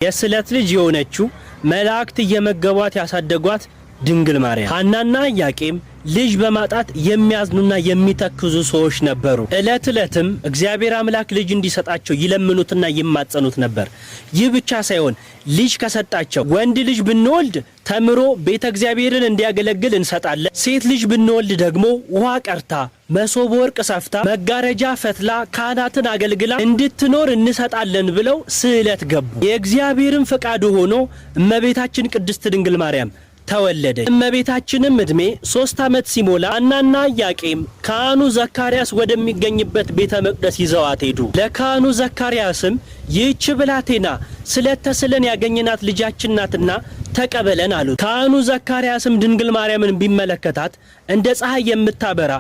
የስለት ልጅ የሆነችው መላእክት እየመገቧት ያሳደጓት ድንግል ማርያም ሐናና ኢያቄም ልጅ በማጣት የሚያዝኑና የሚተክዙ ሰዎች ነበሩ። እለትም እግዚአብሔር አምላክ ልጅ እንዲሰጣቸው ይለምኑትና ይማጸኑት ነበር። ይህ ብቻ ሳይሆን ልጅ ከሰጣቸው ወንድ ልጅ ብንወልድ ተምሮ ቤተ እግዚአብሔርን እንዲያገለግል እንሰጣለን፣ ሴት ልጅ ብንወልድ ደግሞ ውሃ ቀርታ መሶበ ወርቅ ሰፍታ መጋረጃ ፈትላ ካህናትን አገልግላ እንድትኖር እንሰጣለን ብለው ስዕለት ገቡ። የእግዚአብሔርን ፈቃዱ ሆኖ እመቤታችን ቅድስት ድንግል ማርያም ተወለደች። እመቤታችንም እድሜ 3 ዓመት ሲሞላ ሐናና ኢያቄም ካህኑ ዘካርያስ ወደሚገኝበት ቤተ መቅደስ ይዘዋት ሄዱ። ለካህኑ ዘካርያስም ይህች ብላቴና ስለተስለን ያገኘናት ልጃችን ናትና ተቀበለን አሉት። ካህኑ ዘካርያስም ድንግል ማርያምን ቢመለከታት እንደ ፀሐይ የምታበራ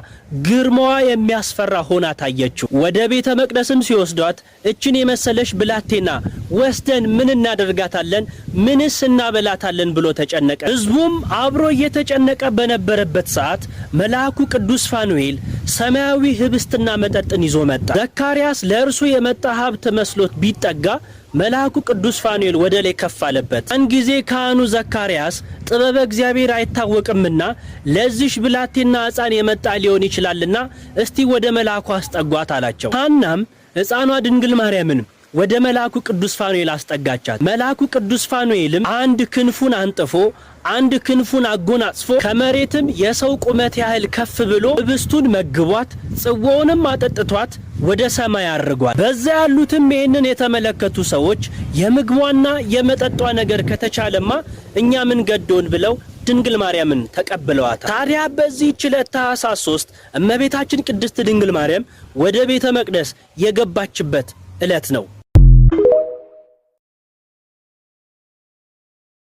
ግርማዋ የሚያስፈራ ሆና ታየችው። ወደ ቤተ መቅደስም ሲወስዷት እችን የመሰለሽ ብላቴና ወስደን ምን እናደርጋታለን? ምንስ እናበላታለን ብሎ ተጨነቀ። ሕዝቡም አብሮ እየተጨነቀ በነበረበት ሰዓት መልአኩ ቅዱስ ፋኑኤል ሰማያዊ ህብስትና መጠጥን ይዞ መጣ። ዘካርያስ ለእርሱ የመጣ ሀብት መስሎት ቢጠጋ መልአኩ ቅዱስ ፋኑኤል ወደ ላይ ከፍ አለበት። ያን ጊዜ ካህኑ ዘካርያስ ጥበበ እግዚአብሔር አይታወቅምና ለዚሽ ብላቴና ሕፃን የመጣ ሊሆን ይችላልና እስቲ ወደ መልአኩ አስጠጓት አላቸው። ሐናም ሕፃኗ ድንግል ማርያምን ወደ መልአኩ ቅዱስ ፋኑኤል አስጠጋቻት። መልአኩ ቅዱስ ፋኑኤልም አንድ ክንፉን አንጥፎ አንድ ክንፉን አጎናጽፎ ከመሬትም የሰው ቁመት ያህል ከፍ ብሎ ህብስቱን መግቧት ጽዋውንም አጠጥቷት ወደ ሰማይ አርጓል። በዛ ያሉትም ይህንን የተመለከቱ ሰዎች የምግቧና የመጠጧ ነገር ከተቻለማ እኛ ምን ገዶን ብለው ድንግል ማርያምን ተቀበለዋታል። ታዲያ በዚህ ዕለት ታኅሳስ 3 እመቤታችን ቅድስት ድንግል ማርያም ወደ ቤተ መቅደስ የገባችበት ዕለት ነው።